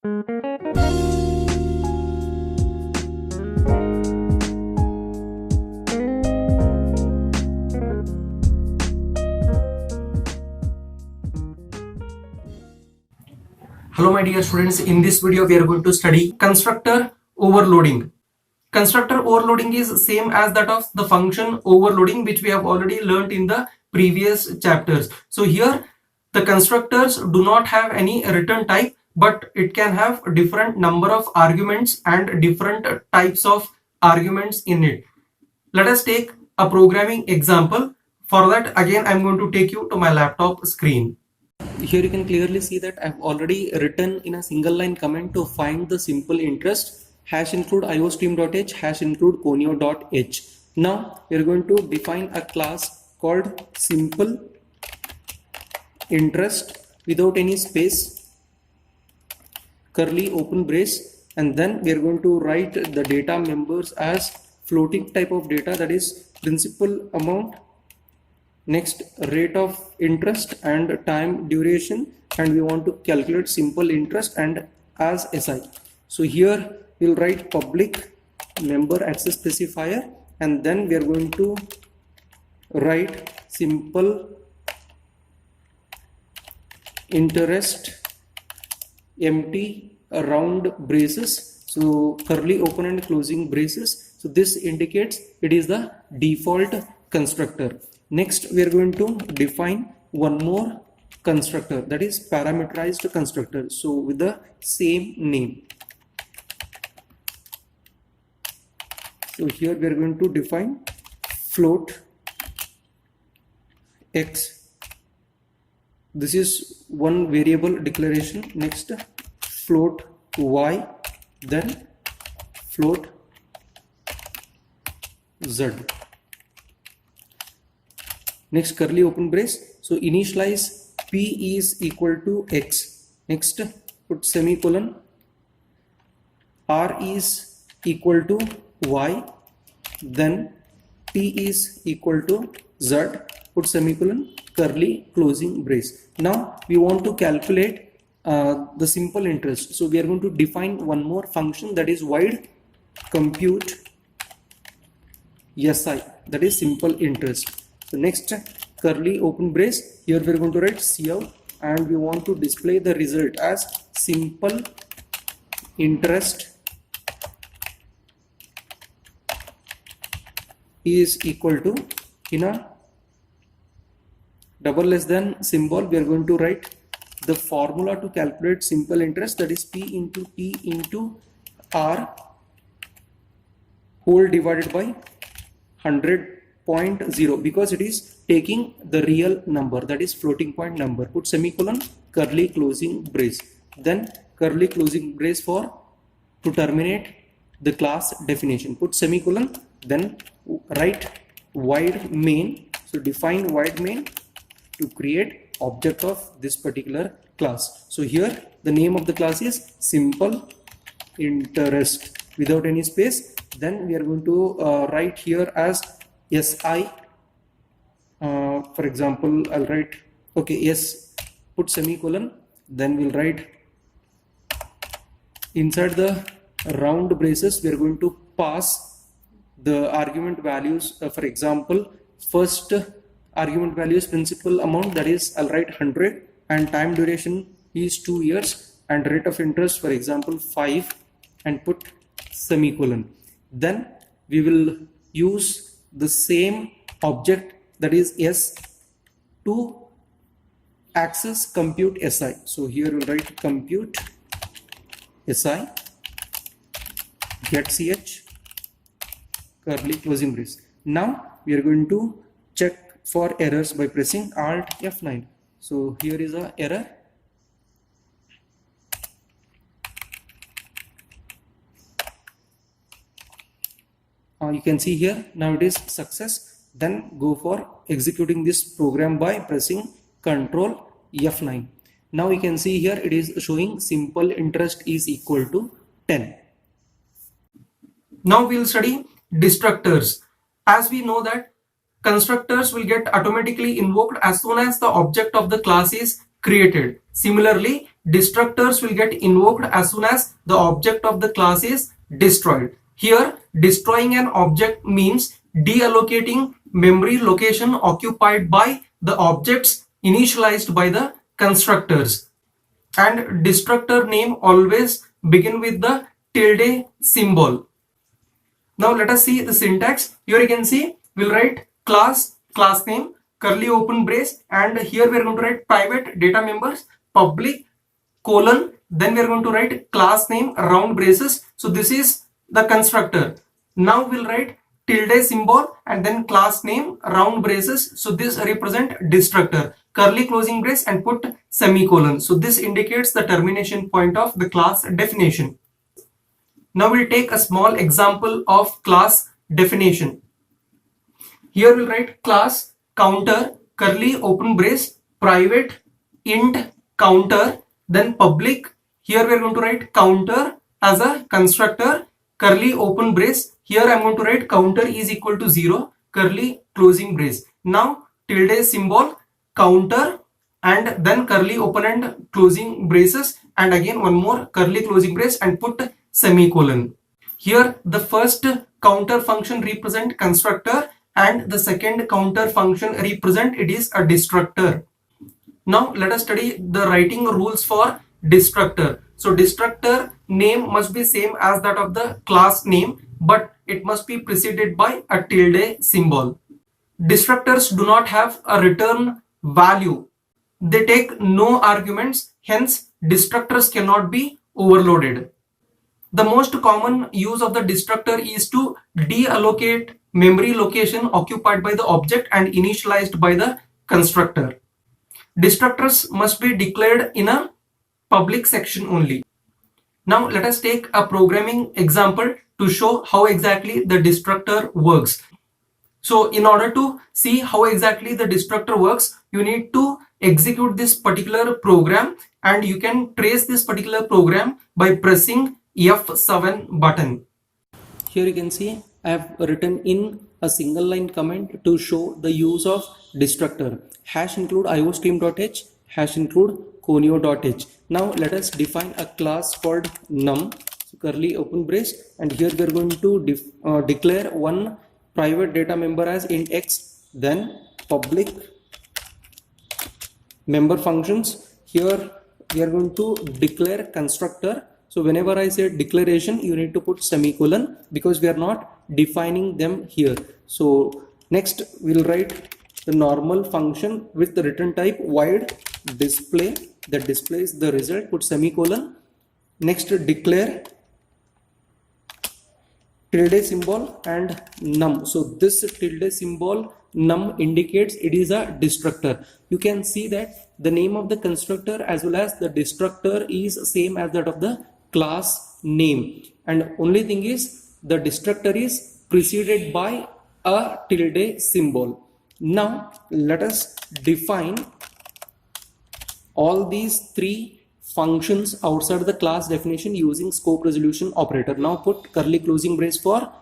Hello my dear students, in this video we are going to study constructor overloading. Constructor overloading is same as that of the function overloading, which we have already learnt in the previous chapters. So here the constructors do not have any return type, but it can have different number of arguments and different types of arguments in it. Let us take a programming example. For that, again I'm going to take you to my laptop screen. Here you can clearly see that I've already written in a single line command to find the simple interest, hash include iostream.h, hash include conio.h. Now we are going to define a class called simple interest without any space, curly open brace, and then we are going to write the data members as floating type of data, that is principal amount, next rate of interest and time duration, and we want to calculate simple interest and as SI. So here we'll write public member access specifier, and then we are going to write simple interest empty round braces, so curly open and closing braces. So this indicates it is the default constructor. Next we are going to define one more constructor, that is parameterized constructor, so with the same name. So here we are going to define float x, this is one variable declaration, next float y, then float z. Next curly open brace, so initialize p is equal to x, next put semicolon, r is equal to y, then p is equal to z, put semicolon, curly closing brace. Now we want to calculate the simple interest, so we are going to define one more function, that is void compute SI, that is simple interest. So next curly open brace, here we are going to write cout, and we want to display the result as simple interest is equal to, in a double less than symbol we are going to write the formula to calculate simple interest, that is p into t into r whole divided by 100.0, because it is taking the real number, that is floating point number, put semicolon, curly closing brace, then curly closing brace for to terminate the class definition, put semicolon, then write void main, so define void main to create object of this particular class. So here the name of the class is simple interest without any space, then we are going to write here as SI. For example, I'll write, okay, yes, put semicolon, then we'll write inside the round braces we are going to pass the argument values. For example, first argument value is principal amount, that is I'll write 100, and time duration is 2 years, and rate of interest, for example 5, and put semicolon. Then we will use the same object, that is S, to access compute SI. So here we'll write compute SI get ch curly closing brace. Now we are going to check for errors by pressing Alt F9. So here is a error. You can see here now it is success. Then go for executing this program by pressing Ctrl F9. Now you can see here it is showing simple interest is equal to 10. Now we will study destructors. As we know that constructors will get automatically invoked as soon as the object of the class is created. Similarly, destructors will get invoked as soon as the object of the class is destroyed. Here, destroying an object means deallocating memory location occupied by the objects initialized by the constructors. And destructor name always begin with the tilde symbol. Now let us see the syntax. Here you can see we'll write class name, curly open brace, and here we are going to write private data members, public colon, then we are going to write class name round braces. So this is the constructor. Now we'll write tilde symbol and then class name round braces. So this represent destructor, curly closing brace and put semicolon. So this indicates the termination point of the class definition. Now we'll take a small example of class definition. Here we'll write class counter, curly open brace, private int counter, then public. Here we are going to write counter as a constructor, curly open brace. Here I am going to write counter is equal to 0, curly closing brace. Now tilde symbol, counter, and then curly open and closing braces, and again one more curly closing brace and put semicolon. Here the first counter function represent constructor and the second counter function represent it is a destructor. Now let us study the writing rules for destructor. So destructor name must be same as that of the class name, but it must be preceded by a tilde symbol. Destructors do not have a return value. They take no arguments, hence destructors cannot be overloaded. The most common use of the destructor is to deallocate memory location occupied by the object and initialized by the constructor. Destructors must be declared in a public section only. Now let us take a programming example to show how exactly the destructor works. So in order to see how exactly the destructor works, you need to execute this particular program, and you can trace this particular program by pressing F7 button. Here you can see I have written in a single line comment to show the use of destructor. Hash include iostream.h, hash include conio.h. Now let us define a class called num, so curly open brace, and here we are going to declare one private data member as int x, then public member functions. Here we are going to declare constructor. So whenever I say declaration, you need to put semicolon because we are not defining them here. So next we'll write the normal function with the return type void display that displays the result, put semicolon. Next declare tilde symbol and num. So this tilde symbol num indicates it is a destructor. You can see that the name of the constructor as well as the destructor is same as that of the class name, and only thing is the destructor is preceded by a tilde symbol. Now let us define all these three functions outside the class definition using scope resolution operator. Now put curly closing brace for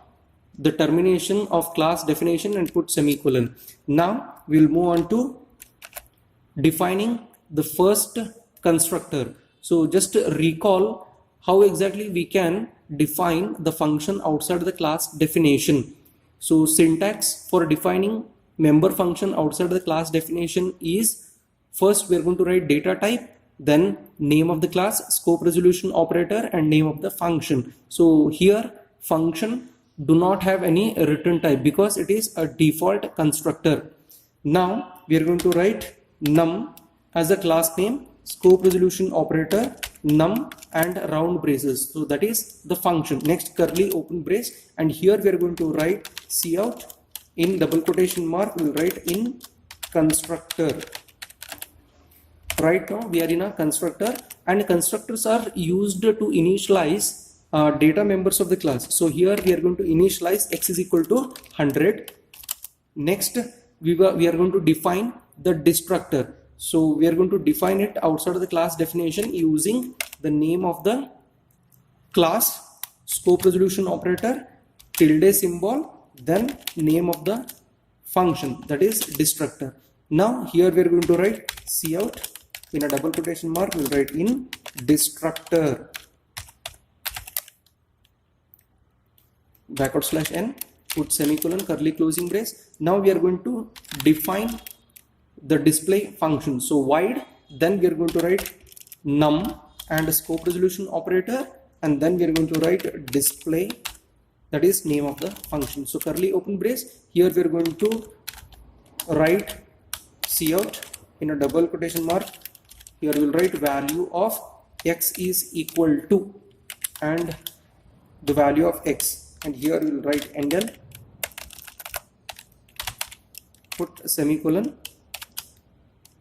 the termination of class definition and put semicolon. Now we'll move on to defining the first constructor. So just recall how exactly we can define the function outside the class definition. So syntax for defining member function outside the class definition is, first we are going to write data type, then name of the class, scope resolution operator, and name of the function. So here function do not have any return type because it is a default constructor. Now we are going to write num as a class name, scope resolution operator, num, and round braces. So that is the function. Next curly open brace, and here we are going to write cout in double quotation mark. We will write in constructor. Right now we are in a constructor, and constructors are used to initialize data members of the class. So here we are going to initialize x is equal to 100. Next we are going to define the destructor. So we are going to define it outside of the class definition using the name of the class, scope resolution operator, tilde symbol, then name of the function, that is destructor. Now here we are going to write cout in a double quotation mark we'll write in destructor, backward slash n, put semicolon, curly closing brace. Now we are going to define the display function. So void, then we are going to write num and scope resolution operator, and then we are going to write display, that is name of the function. So curly open brace, here we are going to write cout in a double quotation mark. Here we will write value of x is equal to and the value of x, and here we will write endl, put semicolon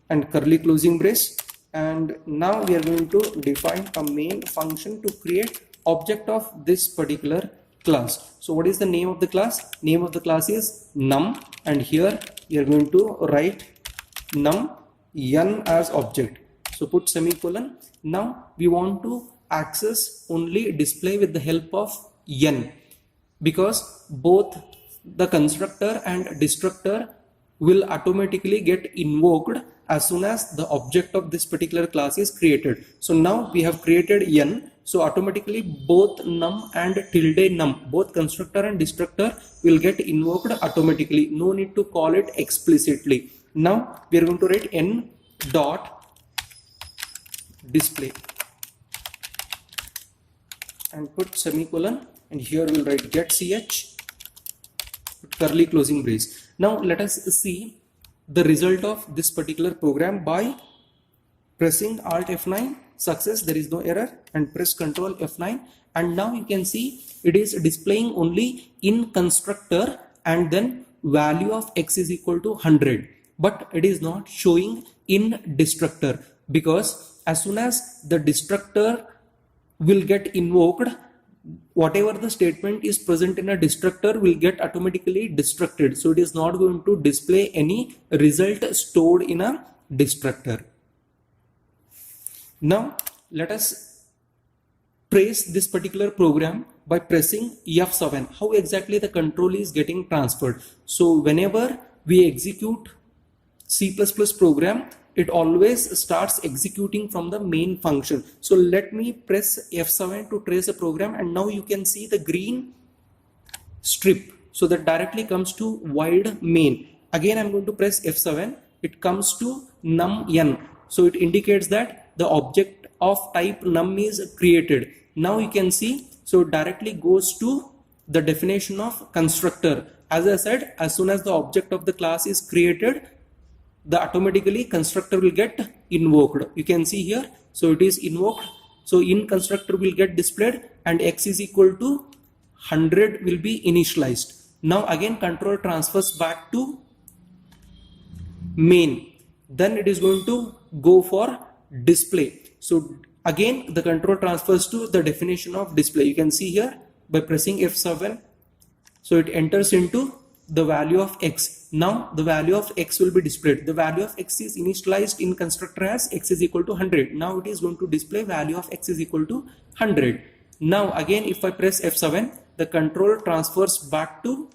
and curly closing brace. And now we are going to define a main function to create object of this particular class. So what is the name of the class? Name of the class is num, and here we are going to write num n as object. So put semicolon. Now we want to access only display with the help of n, because both the constructor and destructor will automatically get invoked as soon as the object of this particular class is created. So now we have created n, so automatically both num and tilde num, both constructor and destructor will get invoked automatically. No need to call it explicitly. Now we are going to write n dot display and put semicolon, and here we will write get ch, put curly closing brace. Now let us see the result of this particular program by pressing Alt F9. Success, there is no error, and press Ctrl F9, and now you can see it is displaying only in constructor and then value of x is equal to 100, but it is not showing in destructor, because as soon as the destructor will get invoked, whatever the statement is present in a destructor will get automatically destructed. So it is not going to display any result stored in a destructor. Now let us trace this particular program by pressing F7. How exactly the control is getting transferred? So whenever we execute C++ program, it always starts executing from the main function. So let me press F7 to trace a program, and now you can see the green strip, so that directly comes to void main. Again I'm going to press F7, it comes to num n, so it indicates that the object of type num is created. Now you can see, so it directly goes to the definition of constructor. As I said, as soon as the object of the class is created, the automatically constructor will get invoked. You can see here, so it is invoked, so in constructor will get displayed, and x is equal to 100 will be initialized. Now again control transfers back to main, then it is going to go for display. So again the control transfers to the definition of display. You can see here by pressing F7, so it enters into the value of x. Now the value of x will be displayed. The value of x is initialized in constructor as x is equal to 100. Now it is going to display value of x is equal to 100. Now again if I press F7, the control transfers back to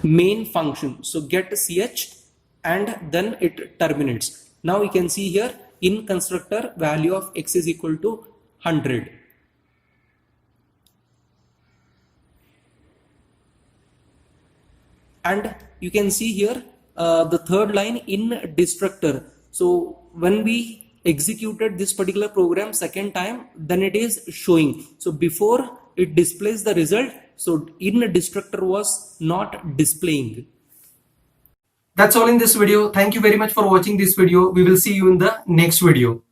main function. So get ch, and then it terminates. Now you can see here in constructor value of x is equal to 100. And you can see here the third line in destructor. So when we executed this particular program second time, then it is showing. So before it displays the result, so in destructor was not displaying. That's all in this video. Thank you very much for watching this video. We will see you in the next video.